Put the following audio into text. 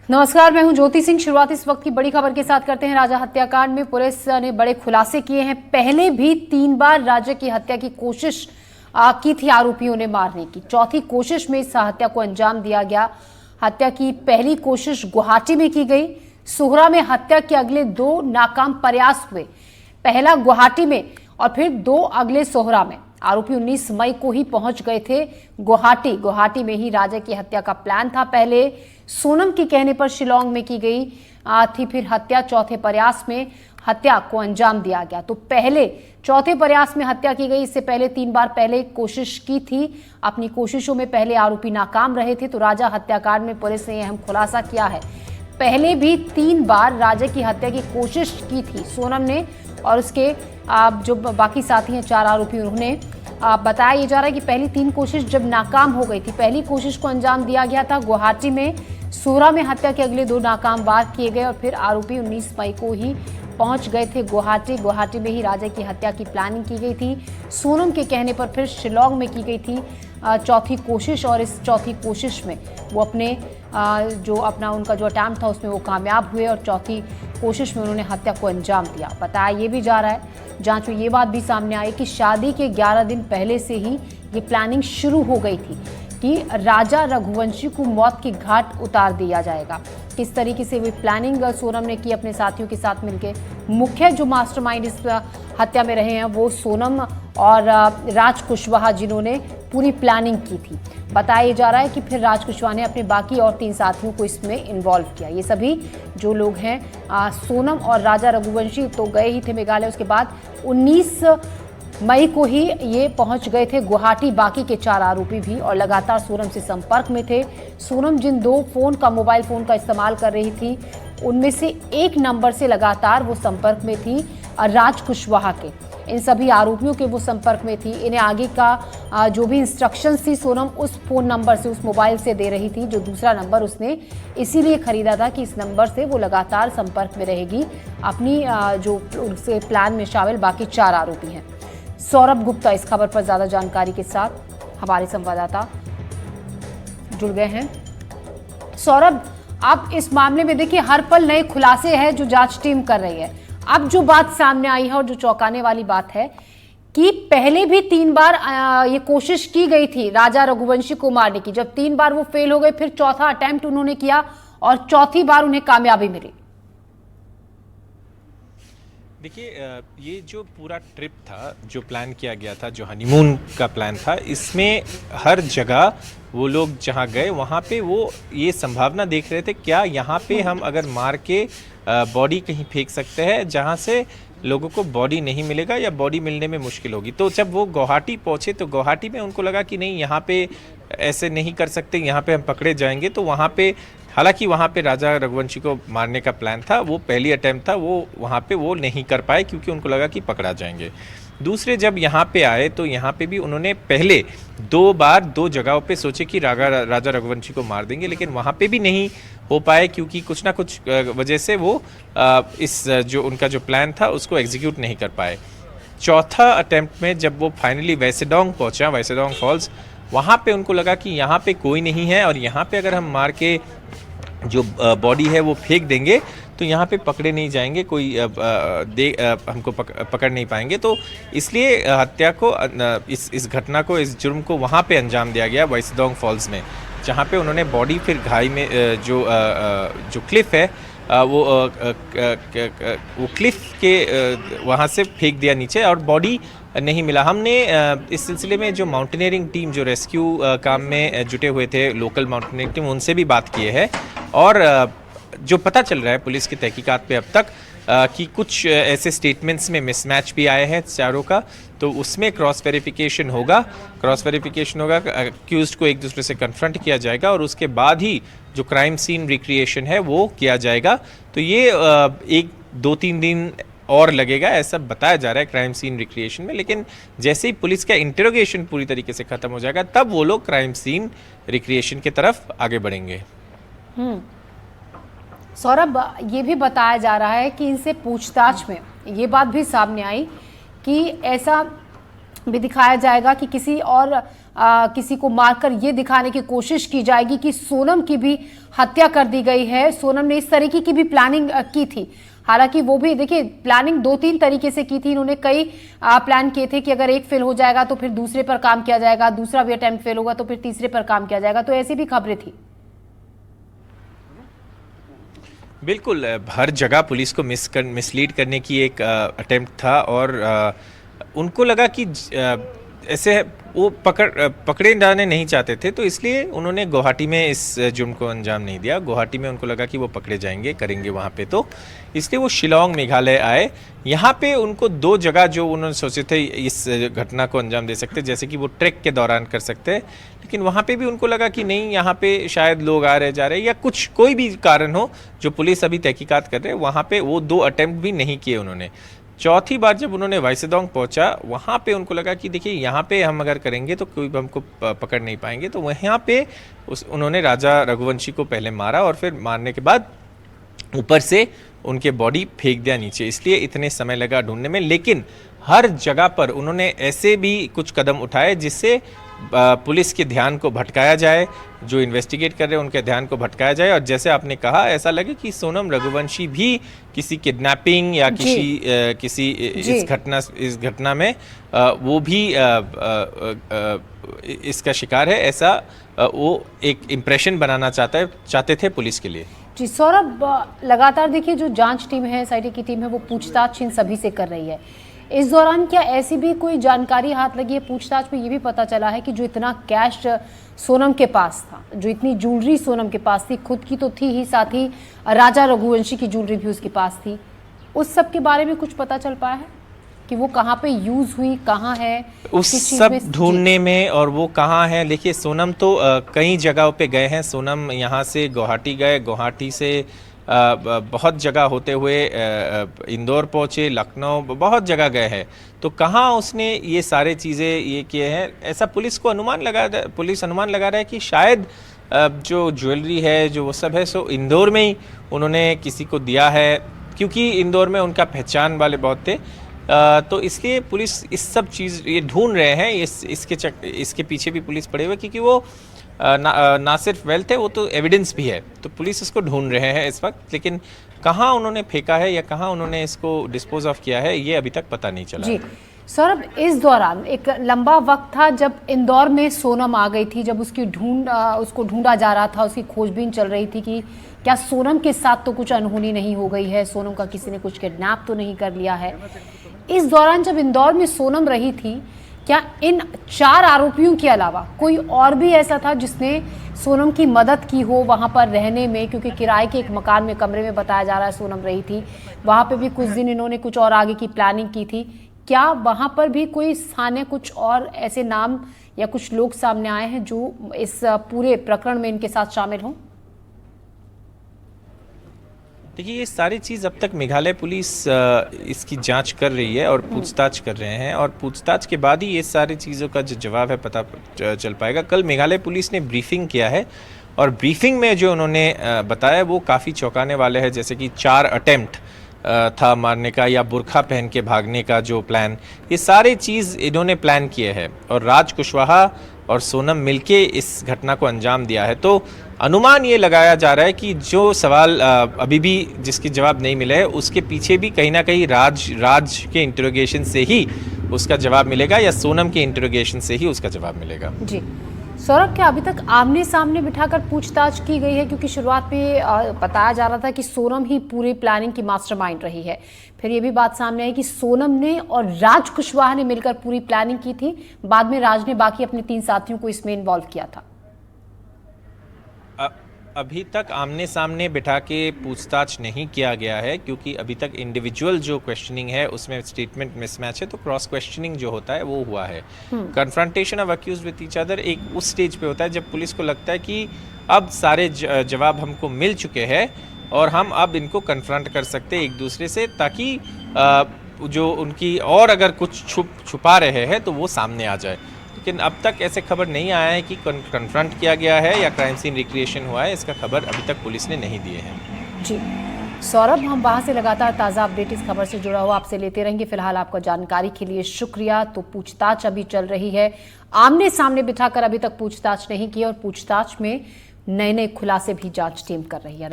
नमस्कार, मैं हूं ज्योति सिंह। शुरुआत इस वक्त की बड़ी खबर के साथ करते हैं। राजा हत्याकांड में पुलिस ने बड़े खुलासे किए हैं। पहले भी 3 बार राजा की हत्या की कोशिश की थी आरोपियों ने मारने की। चौथी कोशिश में इस हत्या को अंजाम दिया गया। हत्या की पहली कोशिश गुवाहाटी में की गई। सोहरा में हत्या के अगले 2 नाकाम प्रयास हुए, पहला गुवाहाटी में और फिर 2 अगले सोहरा में। आरोपी 19 मई को ही पहुंच गए थे गुवाहाटी में ही राजा की हत्या का प्लान था। पहले सोनम के कहने पर शिलोंग में की गई थी, फिर हत्या चौथे प्रयास में हत्या को अंजाम दिया गया। तो पहले चौथे प्रयास में हत्या की गई। इससे पहले 3 बार पहले कोशिश की थी। अपनी कोशिशों में पहले आरोपी नाकाम रहे थे। तो राजा हत्याकांड में पुलिस ने अहम खुलासा किया है। पहले भी 3 बार राजा की हत्या की कोशिश की थी सोनम ने, और उसके जो बाकी साथी हैं 4 आरोपी, उन्होंने बताया ये जा रहा है कि पहली 3 कोशिश जब नाकाम हो गई थी, पहली कोशिश को अंजाम दिया गया था गुवाहाटी में। सोहरा में हत्या के अगले 2 नाकाम वार किए गए और फिर आरोपी 19 मई को ही पहुंच गए थे गुवाहाटी में ही राजा की हत्या की प्लानिंग की गई थी। सोनम के कहने पर फिर शिलोंग में की गई थी चौथी कोशिश, और इस चौथी कोशिश में वो उनका जो अटैम्प्ट था उसमें वो कामयाब हुए और चौथी कोशिश में उन्होंने हत्या को अंजाम दिया। बताया ये भी जा रहा है, जांच में ये बात भी सामने आई कि शादी के 11 दिन पहले से ही ये प्लानिंग शुरू हो गई थी कि राजा रघुवंशी को मौत के घाट उतार दिया जाएगा। किस तरीके से वो प्लानिंग सोनम ने की अपने साथियों के साथ मिलकर। मुख्य जो मास्टरमाइंड इस हत्या में रहे हैं वो सोनम और राज कुशवाहा, जिन्होंने पूरी प्लानिंग की थी। बताया जा रहा है कि फिर राज कुशवाहा ने अपने बाकी और 3 साथियों को इसमें इन्वॉल्व किया। ये सभी जो लोग हैं, सोनम और राजा रघुवंशी तो गए ही थे मेघालय। उसके बाद 19 मई को ही ये पहुंच गए थे गुवाहाटी, बाकी के 4 आरोपी भी, और लगातार सोनम से संपर्क में थे। सोनम जिन 2 मोबाइल फोन का इस्तेमाल कर रही थी, उनमें से एक नंबर से लगातार वो संपर्क में थी राज कुशवाहा के। इन सभी आरोपियों के वो संपर्क में थी। इन्हें आगे का जो भी इंस्ट्रक्शंस थी सोनम उस फोन नंबर से, उस मोबाइल से दे रही थी। जो दूसरा नंबर उसने इसीलिए खरीदा था कि इस नंबर से वो लगातार संपर्क में रहेगी अपनी जो उसके प्लान में शामिल बाकी 4 आरोपी हैं। सौरभ गुप्ता इस खबर पर ज्यादा जानकारी के साथ हमारे संवाददाता जुड़ गए हैं। सौरभ, अब इस मामले में देखिए हर पल नए खुलासे हैं जो जांच टीम कर रही है। अब जो बात सामने आई है और जो चौंकाने वाली बात है कि पहले भी 3 बार ये कोशिश की गई थी राजा रघुवंशी को मारने की। जब 3 बार वो फेल हो गए, फिर चौथा अटेम्प्ट उन्होंने किया और चौथी बार उन्हें कामयाबी मिली। देखिए, ये जो पूरा ट्रिप था, जो प्लान किया गया था, जो हनीमून का प्लान था, इसमें हर जगह वो लोग जहाँ गए वहाँ पे वो ये संभावना देख रहे थे क्या यहाँ पे हम अगर मार के बॉडी कहीं फेंक सकते हैं जहाँ से लोगों को बॉडी नहीं मिलेगा या बॉडी मिलने में मुश्किल होगी। तो जब वो गुवाहाटी पहुँचे तो गुवाहाटी में उनको लगा कि नहीं, यहाँ पे ऐसे नहीं कर सकते, यहाँ पे हम पकड़े जाएंगे। तो वहाँ पे, हालांकि वहाँ पे राजा रघुवंशी को मारने का प्लान था, वो पहली अटेम्प्ट था, वो वहाँ पे वो नहीं कर पाए क्योंकि उनको लगा कि पकड़ा जाएंगे। दूसरे जब यहाँ पे आए तो यहाँ पे भी उन्होंने पहले 2 बार 2 जगहों पे सोचे कि राजा रघुवंशी को मार देंगे, लेकिन वहाँ पे भी नहीं हो पाए क्योंकि कुछ ना कुछ वजह से वो इस जो उनका जो प्लान था उसको एग्जीक्यूट नहीं कर पाए। चौथा अटेम्प्ट में जब वो फाइनली वैसेडोंग पहुँचा, वैसेडोंग फॉल्स, वहाँ पे उनको लगा कि यहाँ पे कोई नहीं है और यहाँ पे अगर हम मार के जो बॉडी है वो फेंक देंगे तो यहाँ पे पकड़े नहीं जाएंगे, कोई हमको पकड़ नहीं पाएंगे। तो इसलिए हत्या को, इस घटना को, इस जुर्म को वहाँ पे अंजाम दिया गया वैसेडोंग फॉल्स में, जहाँ पे उन्होंने बॉडी फिर घाई में जो क्लिफ है वो क्लिफ के वहाँ से फेंक दिया नीचे और बॉडी नहीं मिला। हमने इस सिलसिले में जो माउंटेनियरिंग टीम, जो रेस्क्यू काम में जुटे हुए थे, लोकल माउंटेनियरिंग टीम, उनसे भी बात की है और जो पता चल रहा है पुलिस की तहकीकात पे अब तक कि कुछ ऐसे स्टेटमेंट्स में मिसमैच भी आए हैं चारों का, तो उसमें क्रॉस वेरिफिकेशन होगा। अक्यूज्ड को एक दूसरे से कन्फ्रंट किया जाएगा और उसके बाद ही जो क्राइम सीन रिक्रिएशन है वो किया जाएगा। तो ये 1-2-3 दिन और लगेगा, ऐसा बताया जा रहा है क्राइम सीन रिक्रिएशन में। लेकिन जैसे ही पुलिस का इंटरोगेशन पूरी तरीके से खत्म हो जाएगा तब वो लोग क्राइम सीन रिक्रिएशन की तरफ आगे बढ़ेंगे। सौरभ, ये भी बताया जा रहा है कि इनसे पूछताछ में ये बात भी सामने आई कि ऐसा भी दिखाया जाएगा कि किसी और किसी को मारकर ये दिखाने की कोशिश की जाएगी कि सोनम की भी हत्या कर दी गई है, सोनम ने इस तरीके की भी प्लानिंग की थी। हालांकि वो भी देखिए प्लानिंग 2-3 तरीके से की थी इन्होंने, कई प्लान किए थे कि अगर एक फेल हो जाएगा तो फिर दूसरे पर काम किया जाएगा, दूसरा भी अटेम्प्ट फेल होगा तो फिर तीसरे पर काम किया जाएगा, तो ऐसी भी खबरें थी। बिल्कुल, हर जगह पुलिस को मिसलीड करने की एक अटेम्प्ट था और उनको लगा कि ऐसे वो पकड़े जाने नहीं चाहते थे, तो इसलिए उन्होंने गुवाहाटी में इस जुर्म को अंजाम नहीं दिया। गुवाहाटी में उनको लगा कि वो पकड़े जाएंगे, करेंगे वहाँ पे, तो इसलिए वो शिलोंग मेघालय आए। यहाँ पे उनको 2 जगह जो उन्होंने सोचे थे इस घटना को अंजाम दे सकते, जैसे कि वो ट्रैक के दौरान कर सकते हैं, लेकिन वहाँ पे भी उनको लगा कि नहीं, यहाँ पे शायद लोग आ रहे जा रहे या कुछ कोई भी कारण हो जो पुलिस अभी तहकीकात कर रहे हैं, वहाँ पे वो 2 अटेम्प्ट भी नहीं किए उन्होंने। चौथी बार जब उन्होंने वाइसेडोंग पहुंचा, वहाँ पे उनको लगा कि देखिए यहाँ पे हम अगर करेंगे तो कोई हमको पकड़ नहीं पाएंगे, तो वहाँ पे उन्होंने राजा रघुवंशी को पहले मारा और फिर मारने के बाद ऊपर से उनके बॉडी फेंक दिया नीचे, इसलिए इतने समय लगा ढूंढने में। लेकिन हर जगह पर उन्होंने ऐसे भी कुछ कदम उठाए जिससे पुलिस के ध्यान को भटकाया जाए, जो इन्वेस्टिगेट कर रहे हैं उनके ध्यान को भटकाया जाए, और जैसे आपने कहा ऐसा लगे कि सोनम रघुवंशी भी किसी किडनैपिंग या किसी इस घटना में वो भी इसका शिकार है, ऐसा वो एक इम्प्रेशन बनाना चाहते थे पुलिस के लिए। जी सौरभ, लगातार देखिए जो जांच टीम है, एसआईटी की टीम है, वो पूछताछ इन सभी से कर रही है। इस दौरान क्या ऐसी भी कोई जानकारी हाथ लगी है? पूछताछ में ये भी पता चला है कि जो इतना कैश सोनम के पास था, जो इतनी ज्वेलरी सोनम के पास थी, खुद की तो थी ही, साथ ही राजा रघुवंशी की ज्वेलरी भी उसके पास थी, उस सब के बारे में कुछ पता चल पाया है कि वो कहाँ पे यूज हुई, कहाँ है उस सब ढूंढने में, और वो कहाँ है? देखिए सोनम तो कई जगहों पे गए हैं। सोनम यहाँ से गुवाहाटी गए, गुवाहाटी से बहुत जगह होते हुए इंदौर पहुँचे, लखनऊ, बहुत जगह गए हैं। तो कहाँ उसने ये सारे चीज़ें ये किए हैं, ऐसा पुलिस अनुमान लगा रहा है कि शायद जो ज्वेलरी है, जो वो सब है, सो इंदौर में ही उन्होंने किसी को दिया है, क्योंकि इंदौर में उनका पहचान वाले बहुत थे। तो इसलिए पुलिस इस सब चीज़ ये ढूंढ रहे हैं। इसके पीछे भी पुलिस पड़े हुए, क्योंकि वो ना सिर्फ वेल्थ है, वो तो एविडेंस भी है, तो पुलिस इसको ढूंढ रहे हैं इस वक्त। लेकिन कहाँ उन्होंने फेंका है या कहाँ उन्होंने इसको डिस्पोज ऑफ किया है, ये अभी तक पता नहीं चला। जी सौरभ, इस दौरान एक लंबा वक्त था जब इंदौर में सोनम आ गई थी, जब उसको ढूंढा जा रहा था, उसकी खोजबीन चल रही थी कि क्या सोनम के साथ तो कुछ अनहोनी नहीं हो गई है, सोनम का किसी ने कुछ किडनैप तो नहीं कर लिया है। इस दौरान जब इंदौर में सोनम रही थी, क्या इन 4 आरोपियों के अलावा कोई और भी ऐसा था जिसने सोनम की मदद की हो वहां पर रहने में? क्योंकि किराए के एक मकान में, कमरे में बताया जा रहा है सोनम रही थी, वहां पे भी कुछ दिन इन्होंने कुछ और आगे की प्लानिंग की थी। क्या वहां पर भी कोई स्थानीय कुछ और ऐसे नाम या कुछ लोग सामने आए हैं जो इस पूरे प्रकरण में इनके साथ शामिल हों? देखिए ये सारी चीज़ अब तक मेघालय पुलिस इसकी जांच कर रही है और पूछताछ कर रहे हैं, और पूछताछ के बाद ही ये सारी चीज़ों का जो जवाब है पता चल पाएगा। कल मेघालय पुलिस ने ब्रीफिंग किया है, और ब्रीफिंग में जो उन्होंने बताया वो काफ़ी चौंकाने वाले हैं। जैसे कि 4 अटेम्प्ट था मारने का, या बुरखा पहन के भागने का जो प्लान, ये सारी चीज़ इन्होंने प्लान किए हैं, और राज कुशवाहा और सोनम मिलके इस घटना को अंजाम दिया है। तो अनुमान ये लगाया जा रहा है कि जो सवाल अभी भी जिसके जवाब नहीं मिले हैं, उसके पीछे भी कहीं ना कहीं राज के इंटरोगेशन से ही उसका जवाब मिलेगा, या सोनम के इंटरोगेशन से ही उसका जवाब मिलेगा। जी सौरभ, क्या अभी तक आमने सामने बिठाकर पूछताछ की गई है? क्योंकि शुरुआत में बताया जा रहा था कि सोनम ही पूरी प्लानिंग की मास्टरमाइंड रही है, फिर ये भी बात सामने आई कि सोनम ने और राज कुशवाहा ने मिलकर पूरी प्लानिंग की थी, बाद में राज ने बाकी अपने 3 साथियों को इसमें इन्वॉल्व किया था। अभी तक आमने सामने बिठा के पूछताछ नहीं किया गया है, क्योंकि अभी तक इंडिविजुअल जो क्वेश्चनिंग है उसमें स्टेटमेंट मिसमैच है, तो क्रॉस क्वेश्चनिंग जो होता है वो हुआ है। Confrontation of accused with each other एक उस स्टेज पे होता है जब पुलिस को लगता है कि अब सारे जवाब हमको मिल चुके हैं और हम अब इनको कन्फ्रंट कर सकते हैं एक दूसरे से, ताकि जो उनकी और अगर कुछ छुपा रहे हैं तो वो सामने आ जाए। लेकिन अब तक ऐसे खबर नहीं आया है कि कन्फ्रंट किया गया है या क्राइम सीन रिक्रिएशन हुआ है, इसका खबर अभी तक पुलिस ने नहीं दिए हैं। जी सौरभ, हम वहां से लगातार ताजा अपडेट इस खबर से जुड़ा हुआ आपसे लेते रहेंगे। फिलहाल आपका जानकारी के लिए शुक्रिया। तो पूछताछ अभी चल रही है, आमने सामने बिठाकर अभी तक पूछताछ नहीं की और पूछताछ में नए नए खुलासे भी जांच टीम कर रही है।